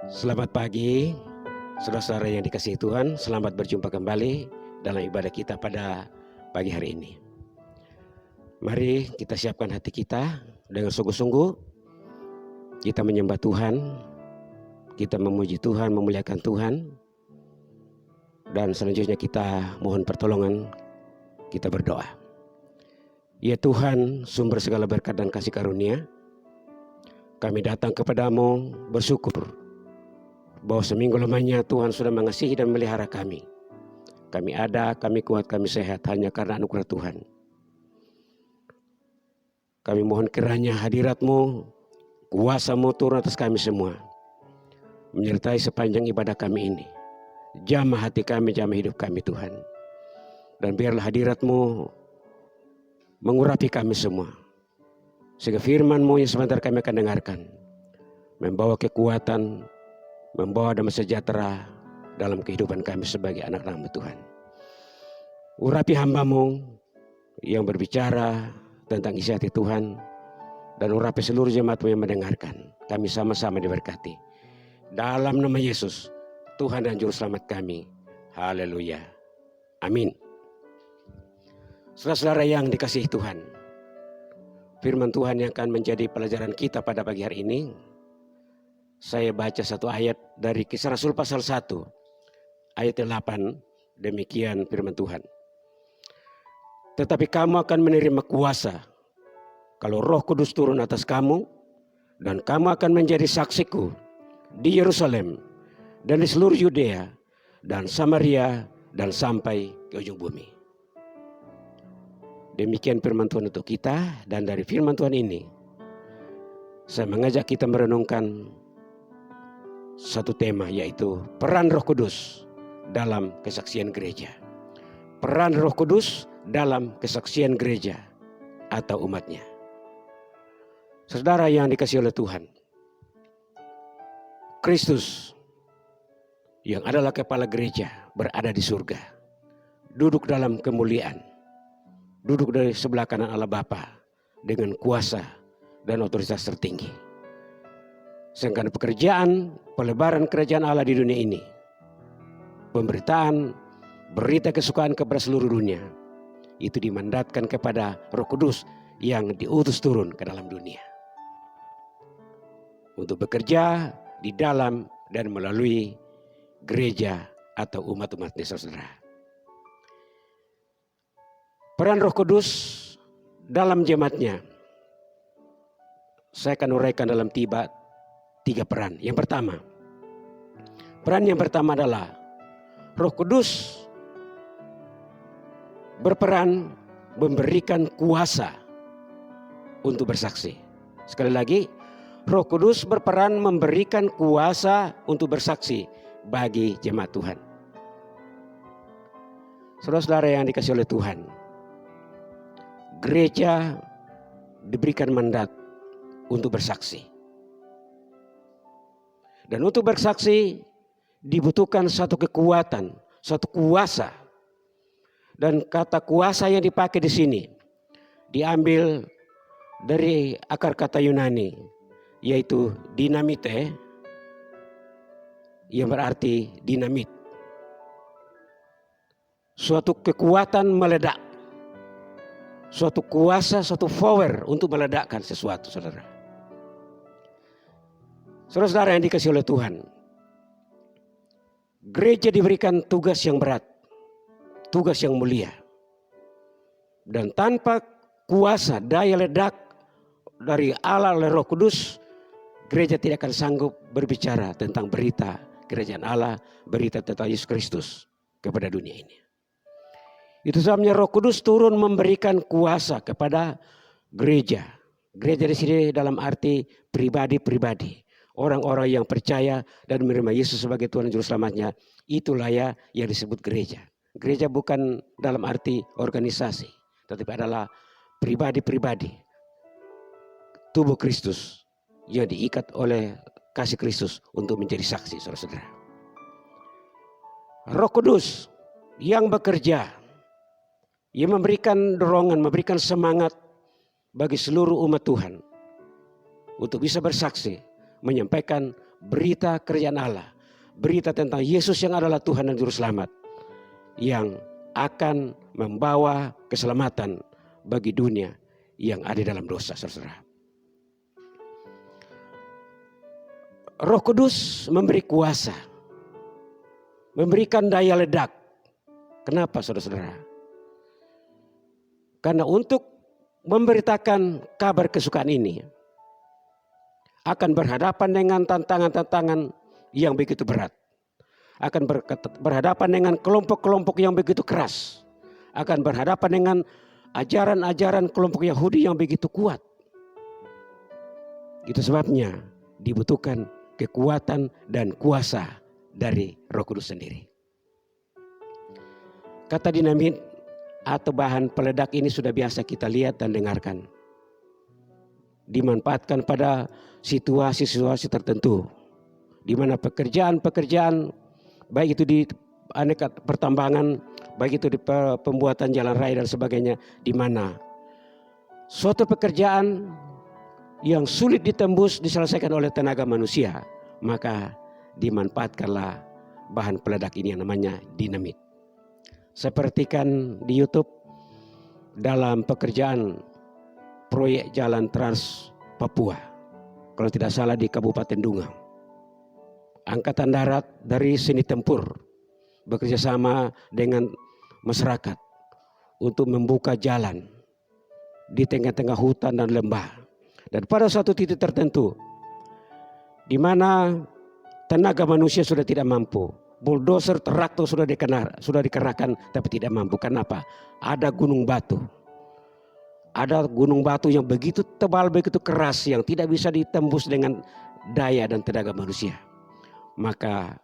Selamat pagi, saudara-saudara yang dikasihi Tuhan. Selamat berjumpa kembali dalam ibadah kita pada pagi hari ini. Mari kita siapkan hati kita dengan sungguh-sungguh. Kita menyembah Tuhan, kita memuji Tuhan, memuliakan Tuhan. Dan selanjutnya kita mohon pertolongan, kita berdoa. Ya Tuhan, sumber segala berkat dan kasih karunia, kami datang kepadamu bersyukur bahwa seminggu lamanya Tuhan sudah mengasihi dan melihara kami. Kami ada, kami kuat, kami sehat hanya karena anugerah Tuhan. Kami mohon kiranya hadirat-Mu, kuasa-Mu turun atas kami semua, menyertai sepanjang ibadah kami ini. Jamah hati kami, jamah hidup kami Tuhan. Dan biarlah hadirat-Mu mengurapi kami semua, sehingga firman-Mu yang sebentar kami akan dengarkan membawa kekuatan, membawa damai sejahtera dalam kehidupan kami sebagai anak-anak Tuhan. Urapi hamba-Mu yang berbicara tentang isi hati Tuhan, dan urapi seluruh jemaat-Mu yang mendengarkan. Kami sama-sama diberkati. Dalam nama Yesus, Tuhan dan Juru Selamat kami. Haleluya. Amin. Saudara-saudara yang dikasihi Tuhan, firman Tuhan yang akan menjadi pelajaran kita pada pagi hari ini, saya baca satu ayat dari Kisah Rasul pasal 1 ayat 8. Demikian firman Tuhan. Tetapi kamu akan menerima kuasa kalau Roh Kudus turun atas kamu, dan kamu akan menjadi saksiku di Yerusalem dan di seluruh Yudea dan Samaria dan sampai ke ujung bumi. Demikian firman Tuhan untuk kita, dan dari firman Tuhan ini saya mengajak kita merenungkan satu tema, yaitu peran Roh Kudus dalam kesaksian gereja. Peran Roh Kudus dalam kesaksian gereja atau umatnya. Saudara yang dikasihi oleh Tuhan, Kristus yang adalah kepala gereja berada di surga, duduk dalam kemuliaan, duduk dari sebelah kanan Allah Bapa dengan kuasa dan otoritas tertinggi. Sedangkan pekerjaan pelebaran kerajaan Allah di dunia ini, pemberitaan berita kesukaan kepada seluruh dunia, itu dimandatkan kepada Roh Kudus yang diutus turun ke dalam dunia untuk bekerja di dalam dan melalui gereja atau umat-umatnya, saudara. Peran Roh Kudus dalam jemaatnya, saya akan uraikan dalam tiga peran. Yang pertama, peran yang pertama adalah Roh Kudus berperan memberikan kuasa untuk bersaksi. Sekali lagi, Roh Kudus berperan memberikan kuasa untuk bersaksi bagi jemaat Tuhan. Saudara-saudara yang dikasihi oleh Tuhan, gereja diberikan mandat untuk bersaksi. Dan untuk bersaksi dibutuhkan satu kekuatan, satu kuasa. Dan kata kuasa yang dipakai di sini diambil dari akar kata Yunani, yaitu dinamite, yang berarti dinamit. Suatu kekuatan meledak, suatu kuasa, suatu power untuk meledakkan sesuatu, saudara. Saudara-saudara yang dikasihi oleh Tuhan, gereja diberikan tugas yang berat, tugas yang mulia. Dan tanpa kuasa, daya ledak dari Allah oleh Roh Kudus, gereja tidak akan sanggup berbicara tentang berita kerajaan Allah, berita tentang Yesus Kristus kepada dunia ini. Itu sebabnya Roh Kudus turun memberikan kuasa kepada gereja. Gereja di sini dalam arti pribadi-pribadi. Orang-orang yang percaya dan menerima Yesus sebagai Tuhan dan Juru Selamatnya, itulah ya yang disebut gereja. Gereja bukan dalam arti organisasi, tetapi adalah pribadi-pribadi, tubuh Kristus yang diikat oleh kasih Kristus untuk menjadi saksi, saudara-saudara. Roh Kudus yang bekerja, yang memberikan dorongan, memberikan semangat bagi seluruh umat Tuhan untuk bisa bersaksi, menyampaikan berita kerajaan Allah, berita tentang Yesus yang adalah Tuhan dan Juru Selamat yang akan membawa keselamatan bagi dunia yang ada dalam dosa, saudara. Roh Kudus memberi kuasa, memberikan daya ledak. Kenapa, saudara-saudara? Karena untuk memberitakan kabar kesukaan ini akan berhadapan dengan tantangan-tantangan yang begitu berat. Akan berhadapan dengan kelompok-kelompok yang begitu keras. Akan berhadapan dengan ajaran-ajaran kelompok Yahudi yang begitu kuat. Itu sebabnya dibutuhkan kekuatan dan kuasa dari Roh Kudus sendiri. Kata dinamit atau bahan peledak ini sudah biasa kita lihat dan dengarkan. Dimanfaatkan pada situasi-situasi tertentu. Di mana pekerjaan-pekerjaan, baik itu di aneka pertambangan, baik itu di pembuatan jalan raya dan sebagainya, di mana suatu pekerjaan yang sulit ditembus diselesaikan oleh tenaga manusia, maka dimanfaatkanlah bahan peledak ini yang namanya dinamit. Seperti kan di YouTube dalam pekerjaan proyek jalan Trans Papua, kalau tidak salah di Kabupaten Dungang, Angkatan Darat dari Seni Tempur bekerja sama dengan masyarakat untuk membuka jalan di tengah-tengah hutan dan lembah. Dan pada suatu titik tertentu di mana tenaga manusia sudah tidak mampu, bulldozer, traktor sudah dikerahkan tapi tidak mampu. Kenapa? Ada gunung batu. Ada gunung batu yang begitu tebal, begitu keras yang tidak bisa ditembus dengan daya dan tenaga manusia. Maka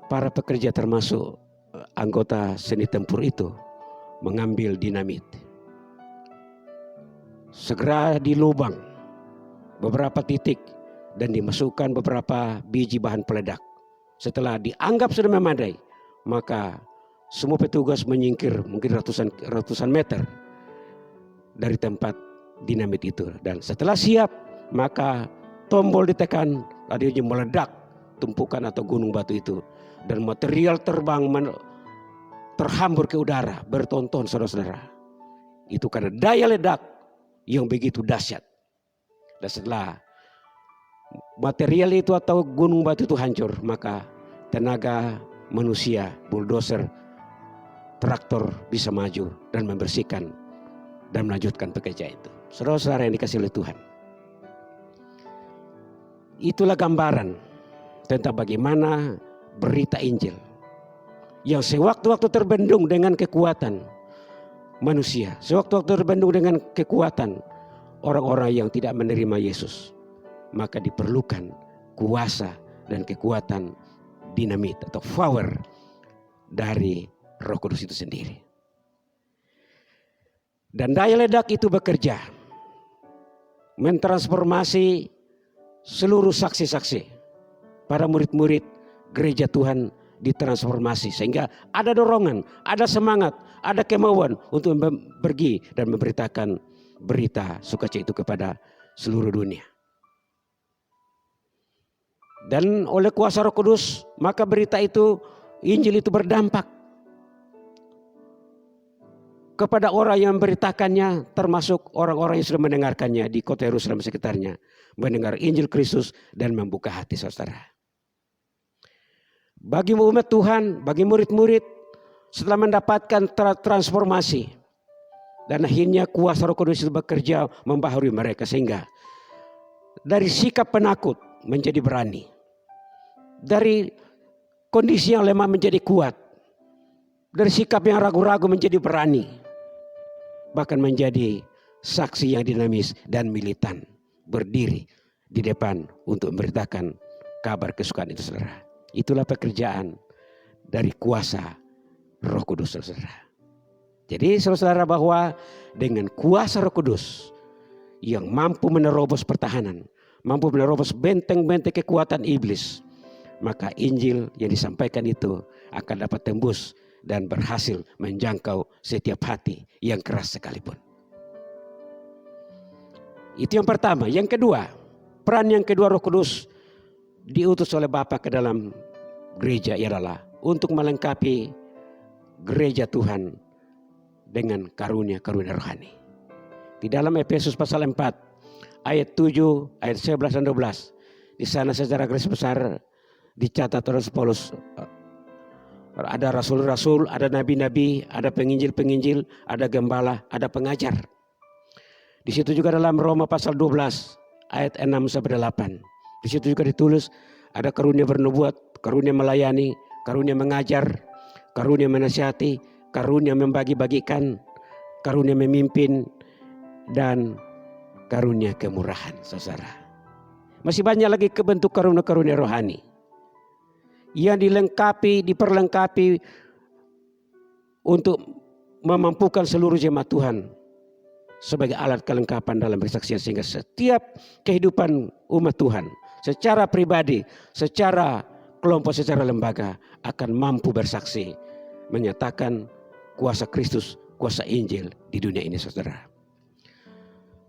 para pekerja termasuk anggota seni tempur itu mengambil dinamit. Segera dilubang beberapa titik dan dimasukkan beberapa biji bahan peledak. Setelah dianggap sudah memadai, maka semua petugas menyingkir mungkin ratusan meter dari tempat dinamit itu. Dan setelah siap, maka tombol ditekan, lalu meledak tumpukan atau gunung batu itu. Dan material terbang terhambur ke udara bertonton, saudara-saudara. Itu karena daya ledak yang begitu dahsyat. Dan setelah material itu atau gunung batu itu hancur, maka tenaga manusia, bulldozer, traktor bisa maju dan membersihkan dan melanjutkan pekerjaan itu. Saudara-saudara yang dikasihi oleh Tuhan, itulah gambaran tentang bagaimana berita Injil yang sewaktu-waktu terbendung dengan kekuatan manusia, sewaktu-waktu terbendung dengan kekuatan orang-orang yang tidak menerima Yesus, maka diperlukan kuasa dan kekuatan dinamit atau power dari Roh Kudus itu sendiri. Dan daya ledak itu bekerja mentransformasi seluruh saksi-saksi, para murid-murid gereja Tuhan ditransformasi sehingga ada dorongan, ada semangat, ada kemauan untuk pergi dan memberitakan berita sukacita itu kepada seluruh dunia. Dan oleh kuasa Roh Kudus, maka berita itu, Injil itu berdampak kepada orang yang memberitakannya, termasuk orang-orang yang sudah mendengarkannya di kota Yerusalem sekitarnya, mendengar Injil Kristus dan membuka hati, saudara. Bagi umat Tuhan, bagi murid-murid, setelah mendapatkan transformasi dan akhirnya kuasa Roh Kudus itu bekerja membaharui mereka sehingga dari sikap penakut menjadi berani, dari kondisi yang lemah menjadi kuat, dari sikap yang ragu-ragu menjadi berani, bahkan menjadi saksi yang dinamis dan militan, berdiri di depan untuk memberitakan kabar kesukaan itu, saudara. Itulah pekerjaan dari kuasa Roh Kudus, saudara. Jadi saudara, bahwa dengan kuasa Roh Kudus yang mampu menerobos pertahanan, mampu menerobos benteng-benteng kekuatan iblis, maka Injil yang disampaikan itu akan dapat tembus dan berhasil menjangkau setiap hati yang keras sekalipun. Itu yang pertama. Yang kedua, peran yang kedua Roh Kudus diutus oleh Bapa ke dalam gereja ialah untuk melengkapi gereja Tuhan dengan karunia-karunia rohani. Di dalam Efesus pasal 4 ayat 7, ayat 11 dan 12. Di sana secara garis besar dicatat oleh Paulus, ada rasul-rasul, ada nabi-nabi, ada penginjil-penginjil, ada gembala, ada pengajar. Di situ juga dalam Roma pasal 12 ayat 6 sampai 8. Di situ juga ditulis ada karunia bernubuat, karunia melayani, karunia mengajar, karunia menasihati, karunia membagi-bagikan, karunia memimpin, dan karunia kemurahan, saudara. Masih banyak lagi bentuk karunia-karunia rohani yang diperlengkapi untuk memampukan seluruh jemaat Tuhan sebagai alat kelengkapan dalam persaksian, sehingga setiap kehidupan umat Tuhan secara pribadi, secara kelompok, secara lembaga akan mampu bersaksi menyatakan kuasa Kristus, kuasa Injil di dunia ini, saudara.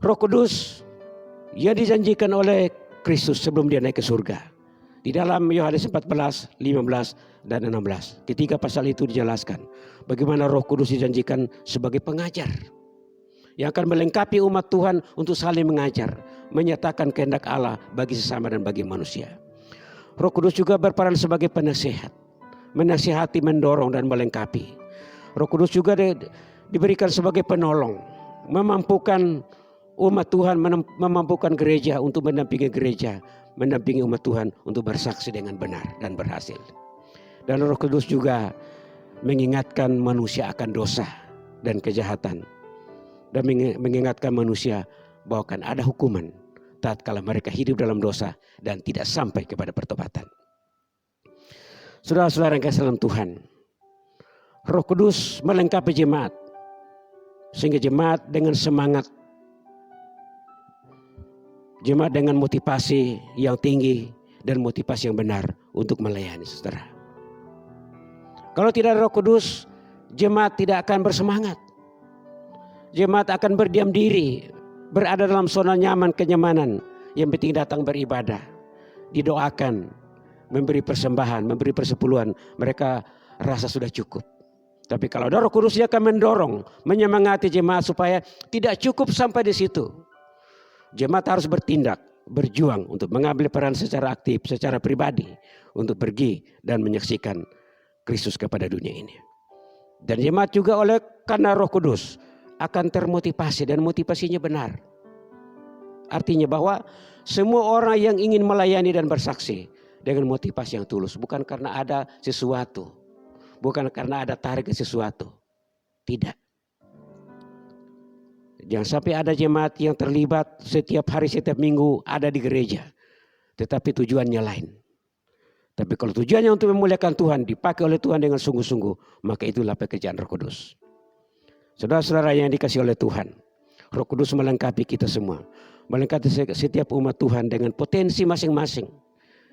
Roh Kudus yang dijanjikan oleh Kristus sebelum dia naik ke surga. Di dalam Yohanes 14, 15 dan 16. Ketiga pasal itu dijelaskan bagaimana Roh Kudus dijanjikan sebagai pengajar yang akan melengkapi umat Tuhan untuk saling mengajar, menyatakan kehendak Allah bagi sesama dan bagi manusia. Roh Kudus juga berperan sebagai penasihat, menasihati, mendorong dan melengkapi. Roh Kudus juga diberikan sebagai penolong, memampukan umat Tuhan, memampukan gereja untuk mendampingi gereja, mendampingi umat Tuhan untuk bersaksi dengan benar dan berhasil. Dan Roh Kudus juga mengingatkan manusia akan dosa dan kejahatan, dan mengingatkan manusia bahwa akan ada hukuman tatkala mereka hidup dalam dosa dan tidak sampai kepada pertobatan. Saudara-saudara yang kasih dalam Tuhan, Roh Kudus melengkapi jemaat sehingga jemaat dengan semangat, jemaat dengan motivasi yang tinggi dan motivasi yang benar untuk melayani, saudara. Kalau tidak ada Roh Kudus, jemaat tidak akan bersemangat. Jemaat akan berdiam diri, berada dalam zona nyaman, kenyamanan. Yang penting datang beribadah, didoakan, memberi persembahan, memberi persepuluhan. Mereka rasa sudah cukup. Tapi kalau ada Roh Kudus, dia akan mendorong, menyemangati jemaat supaya tidak cukup sampai di situ. Jemaat harus bertindak, berjuang untuk mengambil peran secara aktif, secara pribadi untuk pergi dan menyaksikan Kristus kepada dunia ini. Dan jemaat juga karena Roh Kudus akan termotivasi dan motivasinya benar. Artinya bahwa semua orang yang ingin melayani dan bersaksi dengan motivasi yang tulus, bukan karena ada sesuatu, bukan karena ada tarik ke sesuatu. Tidak. Jangan sampai ada jemaat yang terlibat setiap hari, setiap minggu ada di gereja, tetapi tujuannya lain. Tapi kalau tujuannya untuk memuliakan Tuhan, dipakai oleh Tuhan dengan sungguh-sungguh, maka itulah pekerjaan Roh Kudus. Saudara-saudara yang dikasihi oleh Tuhan, Roh Kudus melengkapi kita semua, melengkapi setiap umat Tuhan dengan potensi masing-masing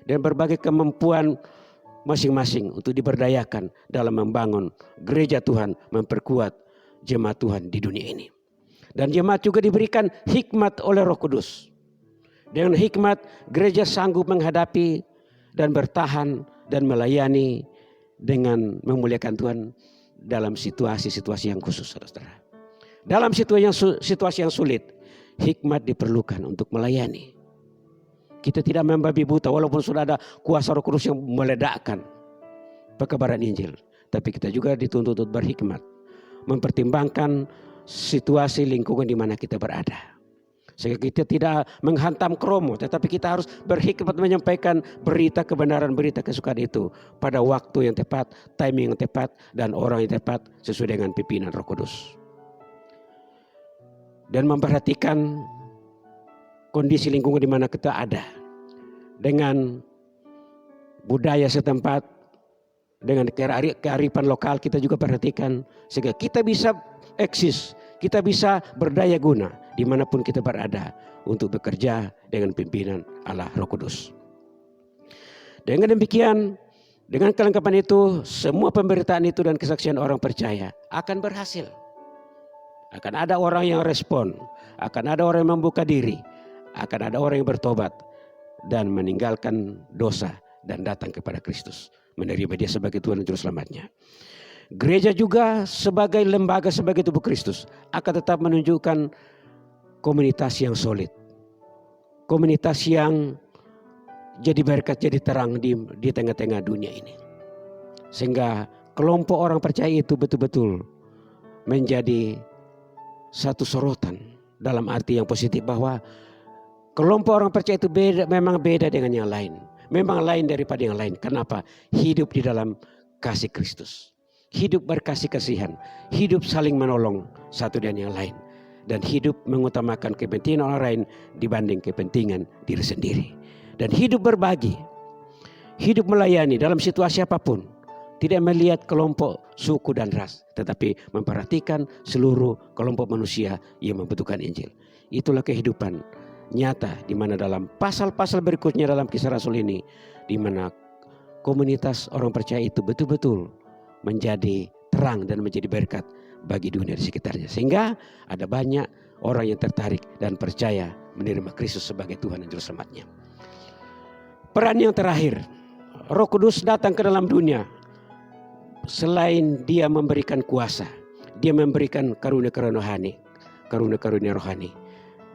dan berbagai kemampuan masing-masing untuk diberdayakan dalam membangun gereja Tuhan, memperkuat jemaat Tuhan di dunia ini. Dan jemaat juga diberikan hikmat oleh Roh Kudus. Dengan hikmat gereja sanggup menghadapi dan bertahan dan melayani dengan memuliakan Tuhan dalam situasi-situasi yang khusus, saudara. Dalam situasi yang sulit, hikmat diperlukan untuk melayani. Kita tidak membabi buta walaupun sudah ada kuasa Roh Kudus yang meledakkan pekabaran Injil. Tapi kita juga dituntut untuk berhikmat, mempertimbangkan situasi lingkungan di mana kita berada. Sehingga kita tidak menghantam kromo, tetapi kita harus berhikmat menyampaikan berita kebenaran, berita kesukaan itu pada waktu yang tepat, timing yang tepat, dan orang yang tepat sesuai dengan pimpinan Roh Kudus. Dan memperhatikan kondisi lingkungan di mana kita ada. Dengan budaya setempat, dengan kearifan lokal kita juga perhatikan. Sehingga kita bisa eksis, kita bisa berdaya guna dimanapun kita berada untuk bekerja dengan pimpinan Allah Roh Kudus. Dengan demikian, dengan kelengkapan itu, semua pemberitaan itu dan kesaksian orang percaya akan berhasil. Akan ada orang yang respon, akan ada orang yang membuka diri, akan ada orang yang bertobat, dan meninggalkan dosa dan datang kepada Kristus, menerima Dia sebagai Tuhan dan Juru Selamatnya. Gereja juga sebagai lembaga, sebagai tubuh Kristus akan tetap menunjukkan komunitas yang solid, komunitas yang jadi berkat, jadi terang di tengah-tengah dunia ini, sehingga kelompok orang percaya itu betul-betul menjadi satu sorotan, dalam arti yang positif bahwa kelompok orang percaya itu memang beda dengan yang lain, memang lain daripada yang lain. Kenapa? Hidup di dalam kasih Kristus, hidup berkasih kasihan, hidup saling menolong satu dan yang lain, dan hidup mengutamakan kepentingan orang lain dibanding kepentingan diri sendiri, dan hidup berbagi, hidup melayani dalam situasi apapun, tidak melihat kelompok, suku dan ras, tetapi memperhatikan seluruh kelompok manusia yang membutuhkan Injil. Itulah kehidupan nyata di mana dalam pasal-pasal berikutnya dalam Kisah Rasul ini, di mana komunitas orang percaya itu betul-betul menjadi terang dan menjadi berkat bagi dunia di sekitarnya, sehingga ada banyak orang yang tertarik dan percaya menerima Kristus sebagai Tuhan dan Juru Selamatnya. Peran yang terakhir, Roh Kudus datang ke dalam dunia. Selain Dia memberikan kuasa, Dia memberikan karunia-karunia rohani, karunia-karunia rohani.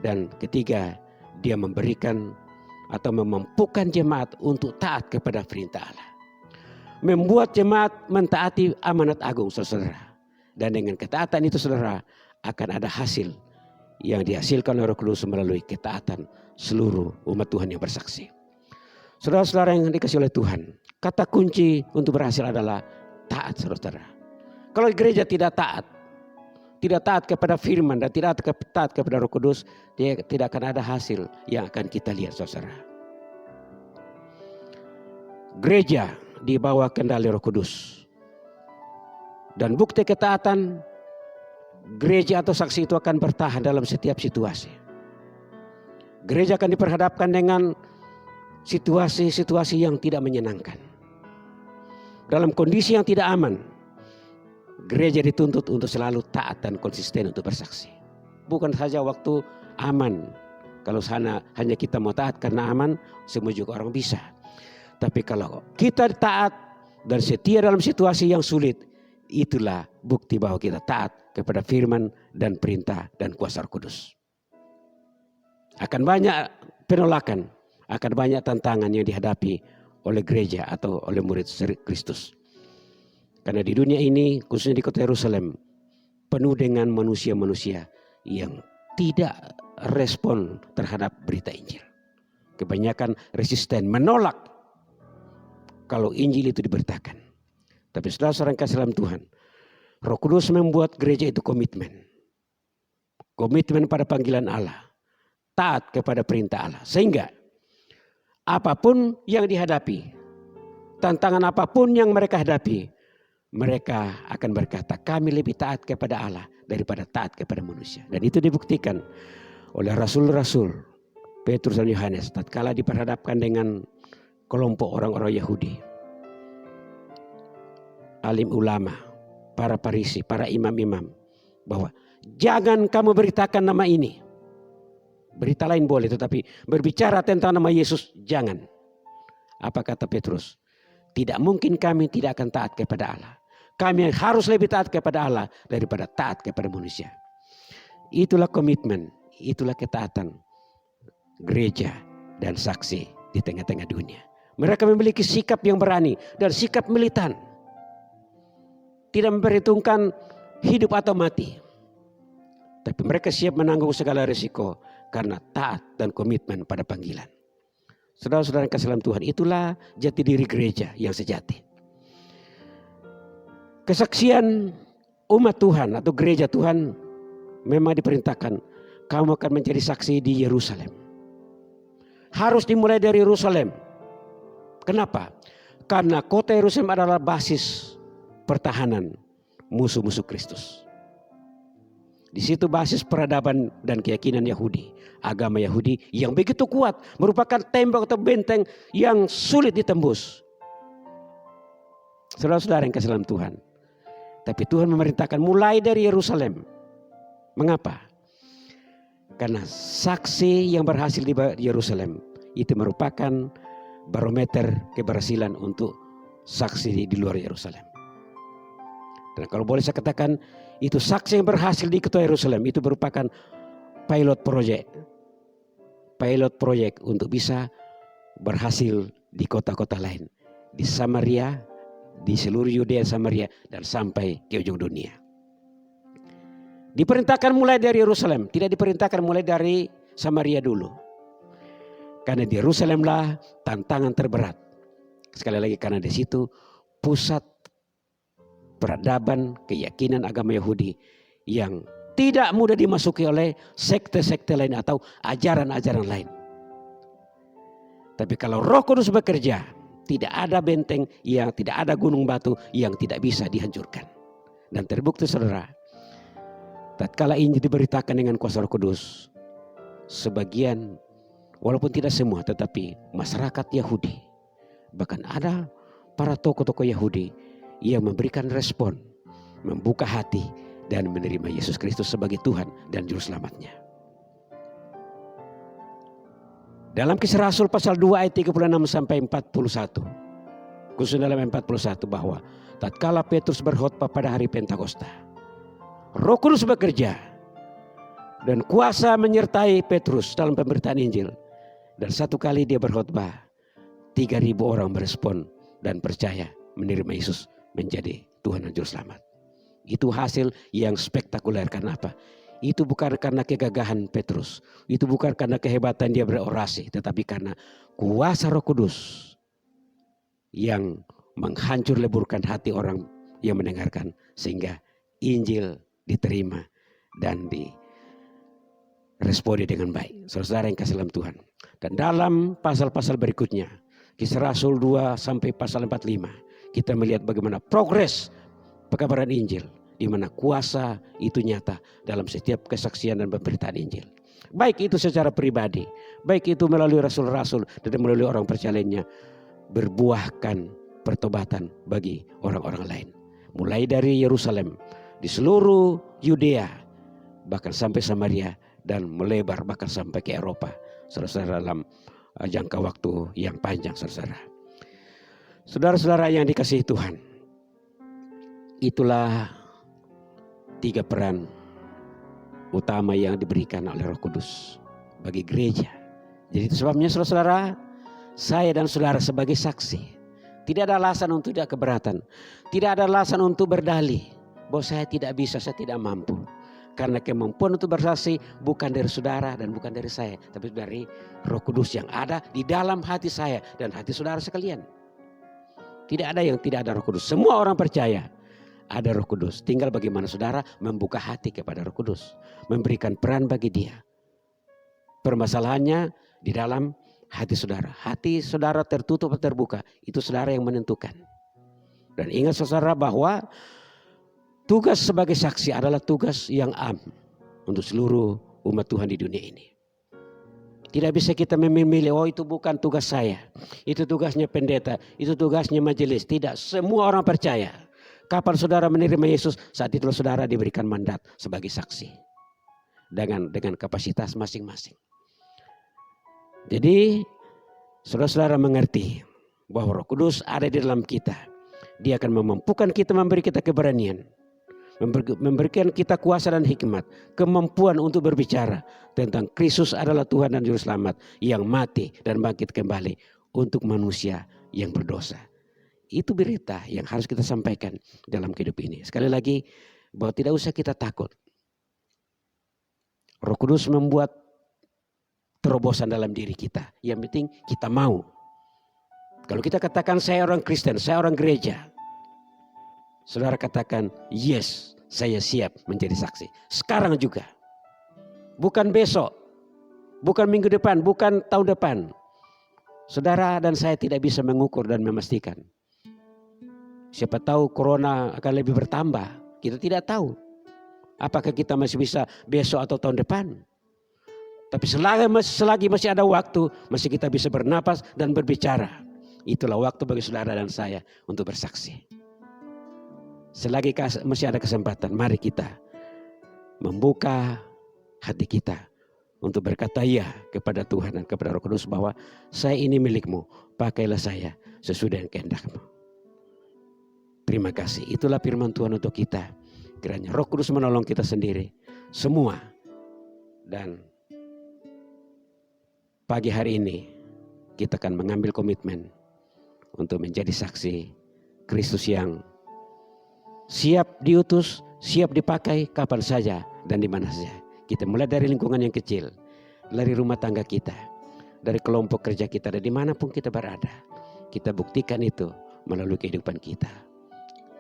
Dan ketiga, Dia memberikan atau memampukan jemaat untuk taat kepada perintah Allah, membuat jemaat mentaati amanat agung, saudara. Dan dengan ketaatan itu, saudara, akan ada hasil yang dihasilkan oleh Roh Kudus melalui ketaatan seluruh umat Tuhan yang bersaksi. Saudara-saudara yang dikasihi oleh Tuhan, kata kunci untuk berhasil adalah taat, saudara. Kalau gereja tidak taat kepada firman dan tidak taat kepada Roh Kudus, dia tidak akan ada hasil yang akan kita lihat, saudara. Gereja di bawah kendali Roh Kudus, dan bukti ketaatan gereja atau saksi itu akan bertahan dalam setiap situasi. Gereja akan diperhadapkan dengan situasi-situasi yang tidak menyenangkan. Dalam kondisi yang tidak aman, gereja dituntut untuk selalu taat dan konsisten untuk bersaksi. Bukan saja waktu aman. Kalau hanya kita mau taat karena aman, semua juga orang bisa. Tapi kalau kita taat dan setia dalam situasi yang sulit, itulah bukti bahwa kita taat kepada firman dan perintah dan kuasa Roh Kudus. Akan banyak penolakan, akan banyak tantangan yang dihadapi oleh gereja atau oleh murid Kristus. Karena di dunia ini, khususnya di kota Yerusalem, penuh dengan manusia-manusia yang tidak respon terhadap berita Injil. Kebanyakan resisten, menolak kalau Injil itu diberitakan. Tapi saudara-saudara yang kasih dalam Tuhan, Roh Kudus membuat gereja itu komitmen. Komitmen pada panggilan Allah, taat kepada perintah Allah. Sehingga apapun yang dihadapi, tantangan apapun yang mereka hadapi, mereka akan berkata, kami lebih taat kepada Allah daripada taat kepada manusia. Dan itu dibuktikan oleh rasul-rasul Petrus dan Yohanes tatkala diperhadapkan dengan kelompok orang-orang Yahudi, alim ulama, para Farisi, para imam-imam, bahwa jangan kamu beritakan nama ini. Berita lain boleh, tetapi berbicara tentang nama Yesus jangan. Apa kata Petrus? Tidak mungkin kami tidak akan taat kepada Allah. Kami harus lebih taat kepada Allah daripada taat kepada manusia. Itulah komitmen, itulah ketaatan gereja dan saksi di tengah-tengah dunia. Mereka memiliki sikap yang berani dan sikap militan. Tidak memperhitungkan hidup atau mati. Tapi mereka siap menanggung segala risiko karena taat dan komitmen pada panggilan. Saudara-saudara yang kasih dalam Tuhan, itulah jati diri gereja yang sejati. Kesaksian umat Tuhan atau gereja Tuhan memang diperintahkan, kamu akan menjadi saksi di Yerusalem. Harus dimulai dari Yerusalem. Kenapa? Karena kota Yerusalem adalah basis pertahanan musuh-musuh Kristus. Di situ basis peradaban dan keyakinan Yahudi, agama Yahudi yang begitu kuat, merupakan tembok atau benteng yang sulit ditembus. Saudara-saudara yang kasih dalam Tuhan, tapi Tuhan memerintahkan mulai dari Yerusalem. Mengapa? Karena saksi yang berhasil di Yerusalem itu merupakan barometer keberhasilan untuk saksi di luar Yerusalem. Dan kalau boleh saya katakan, itu saksi yang berhasil di kota Yerusalem itu merupakan pilot project untuk bisa berhasil di kota-kota lain, di Samaria, di seluruh Yudea Samaria, dan sampai ke ujung dunia. Diperintahkan mulai dari Yerusalem, tidak diperintahkan mulai dari Samaria dulu. Karena di Yerusalemlah tantangan terberat. Sekali lagi, karena di situ pusat peradaban keyakinan agama Yahudi yang tidak mudah dimasuki oleh sekte-sekte lain atau ajaran-ajaran lain. Tapi kalau Roh Kudus bekerja, tidak ada benteng, tidak ada gunung batu yang tidak bisa dihancurkan. Dan terbukti saudara, tatkala Injil diberitakan dengan kuasa Roh Kudus, sebagian, walaupun tidak semua, tetapi masyarakat Yahudi, bahkan ada para tokoh-tokoh Yahudi yang memberikan respon, membuka hati dan menerima Yesus Kristus sebagai Tuhan dan Juru Selamatnya. Dalam Kisah Rasul pasal 2 ayat 36 sampai 41, khususnya dalam 41, bahwa tatkala Petrus berkhotbah pada hari Pentakosta, Roh Kudus bekerja dan kuasa menyertai Petrus dalam pemberitaan Injil. Dan satu kali dia berkhotbah, 3.000 orang merespon dan percaya menerima Yesus menjadi Tuhan dan Juru Selamat. Itu hasil yang spektakuler. Karena apa? Itu bukan karena kegagahan Petrus, itu bukan karena kehebatan dia berorasi, tetapi karena kuasa Roh Kudus yang menghancur leburkan hati orang yang mendengarkan, sehingga Injil diterima dan diresponi dengan baik. Saudara yang kasih dalam Tuhan. Dan dalam pasal-pasal berikutnya, Kisah Rasul 2 sampai pasal 45, kita melihat bagaimana progres pekabaran Injil, di mana kuasa itu nyata dalam setiap kesaksian dan pemberitaan Injil. Baik itu secara pribadi, baik itu melalui rasul-rasul dan melalui orang percaya lainnya, berbuahkan pertobatan bagi orang-orang lain. Mulai dari Yerusalem, di seluruh Yudea, bahkan sampai Samaria, dan melebar bahkan sampai ke Eropa. Saudara-saudara, dalam jangka waktu yang panjang, saudara. Saudara-saudara yang dikasihi Tuhan, itulah 3 peran utama yang diberikan oleh Roh Kudus bagi gereja. Jadi itu sebabnya saudara-saudara, saya dan saudara sebagai saksi, tidak ada alasan untuk tidak keberatan. Tidak ada alasan untuk berdalih bahwa saya tidak bisa, saya tidak mampu. Karena kemampuan untuk bersaksi bukan dari saudara dan bukan dari saya, tapi dari Roh Kudus yang ada di dalam hati saya dan hati saudara sekalian. Tidak ada yang tidak ada Roh Kudus. Semua orang percaya ada Roh Kudus. Tinggal bagaimana saudara membuka hati kepada Roh Kudus, memberikan peran bagi dia. Permasalahannya di dalam hati saudara. Hati saudara tertutup atau terbuka, itu saudara yang menentukan. Dan ingat saudara bahwa tugas sebagai saksi adalah tugas yang am untuk seluruh umat Tuhan di dunia ini. Tidak bisa kita memilih, oh itu bukan tugas saya, itu tugasnya pendeta, itu tugasnya majelis. Tidak, semua orang percaya. Kapan saudara menerima Yesus, saat itulah saudara diberikan mandat sebagai saksi. Dengan kapasitas masing-masing. Jadi saudara-saudara mengerti bahwa Roh Kudus ada di dalam kita. Dia akan memampukan kita, memberi kita keberanian, memberikan kita kuasa dan hikmat, kemampuan untuk berbicara tentang Kristus adalah Tuhan dan Juru Selamat yang mati dan bangkit kembali untuk manusia yang berdosa. Itu berita yang harus kita sampaikan dalam kehidupan ini. Sekali lagi, bahwa tidak usah kita takut. Roh Kudus membuat terobosan dalam diri kita. Yang penting kita mau. Kalau kita katakan saya orang Kristen, saya orang gereja, saudara katakan yes, saya siap menjadi saksi. Sekarang juga. Bukan besok, bukan minggu depan, bukan tahun depan. Saudara dan saya tidak bisa mengukur dan memastikan. Siapa tahu corona akan lebih bertambah. Kita tidak tahu. Apakah kita masih bisa besok atau tahun depan. Tapi selagi masih ada waktu, masih kita bisa bernapas dan berbicara. Itulah waktu bagi saudara dan saya untuk bersaksi. Selagi masih ada kesempatan, mari kita membuka hati kita untuk berkata ya kepada Tuhan dan kepada Roh Kudus bahwa saya ini milikmu, pakailah saya sesuai dengan kehendak-Mu. Terima kasih. Itulah firman Tuhan untuk kita. Kiranya Roh Kudus menolong kita sendiri semua. Dan pagi hari ini kita akan mengambil komitmen untuk menjadi saksi Kristus yang siap diutus, siap dipakai kapan saja dan di mana saja. Kita mulai dari lingkungan yang kecil, dari rumah tangga kita, dari kelompok kerja kita, dan dimanapun kita berada. Kita buktikan itu melalui kehidupan kita,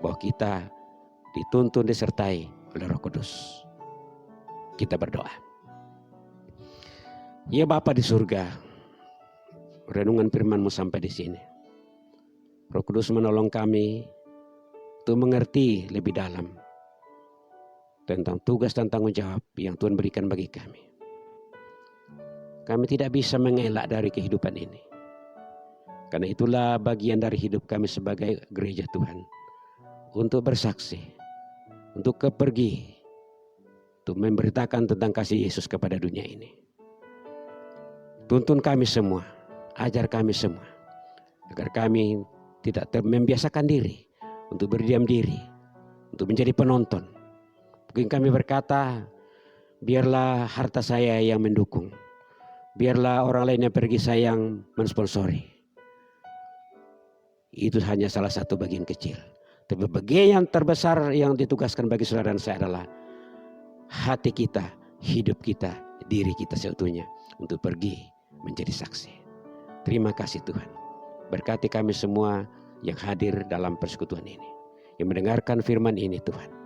bahwa kita dituntun disertai oleh Roh Kudus. Kita berdoa. Ya Bapa di surga, renungan firman-Mu sampai di sini. Roh Kudus menolong kami untuk mengerti lebih dalam tentang tugas dan tanggung jawab yang Tuhan berikan bagi kami. Kami tidak bisa mengelak dari kehidupan ini. Karena itulah bagian dari hidup kami sebagai gereja Tuhan. Untuk bersaksi, untuk pergi, untuk memberitakan tentang kasih Yesus kepada dunia ini. Tuntun kami semua, ajar kami semua, agar kami tidak membiasakan diri untuk berdiam diri, untuk menjadi penonton. Mungkin kami berkata, biarlah harta saya yang mendukung, biarlah orang lain yang pergi saya yang mensponsori. Itu hanya salah satu bagian kecil. Tapi bagian yang terbesar yang ditugaskan bagi saudara dan saya adalah hati kita, hidup kita, diri kita seutuhnya untuk pergi menjadi saksi. Terima kasih Tuhan. Berkati kami semua yang hadir dalam persekutuan ini, yang mendengarkan firman ini Tuhan.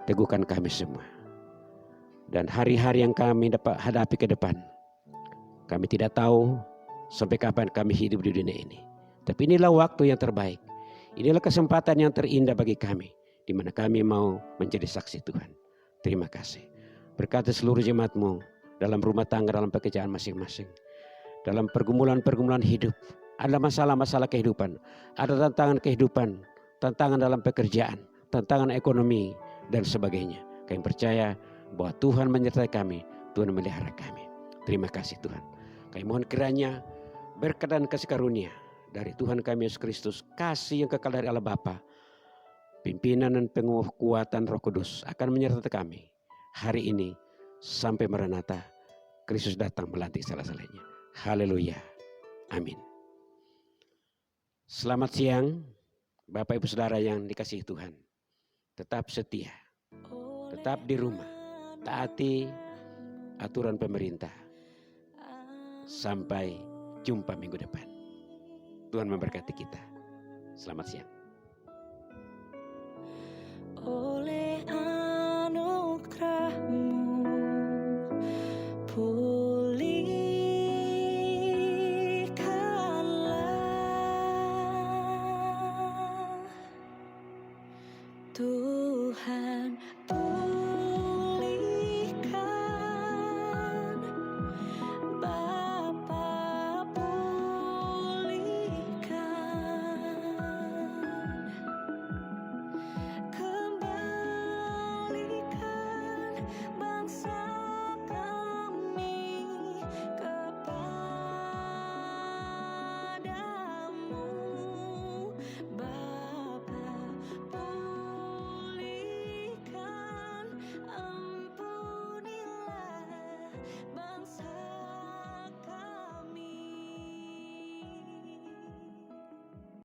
Teguhkan kami semua. Dan hari-hari yang kami dapat hadapi ke depan, kami tidak tahu sampai kapan kami hidup di dunia ini. Tapi inilah waktu yang terbaik. Inilah kesempatan yang terindah bagi kami, di mana kami mau menjadi saksi Tuhan. Terima kasih. Berkati seluruh jemaat-Mu dalam rumah tangga, dalam pekerjaan masing-masing, dalam pergumulan-pergumulan hidup. Ada masalah-masalah kehidupan, ada tantangan kehidupan, tantangan dalam pekerjaan, tantangan ekonomi, dan sebagainya. Kami percaya bahwa Tuhan menyertai kami, Tuhan memelihara kami. Terima kasih Tuhan. Kami mohon kiranya berkat dan kasih karunia dari Tuhan kami Yesus Kristus, kasih yang kekal dari Allah Bapa, pimpinan dan penguatan Roh Kudus akan menyertai kami hari ini sampai Maranatha, Kristus datang melantik salah-salahnya. Haleluya. Amin. Selamat siang Bapak Ibu Saudara yang dikasihi Tuhan. Tetap setia, tetap di rumah, taati aturan pemerintah. Sampai jumpa minggu depan. Tuhan memberkati kita. Selamat siang. Oleh anugerah-Mu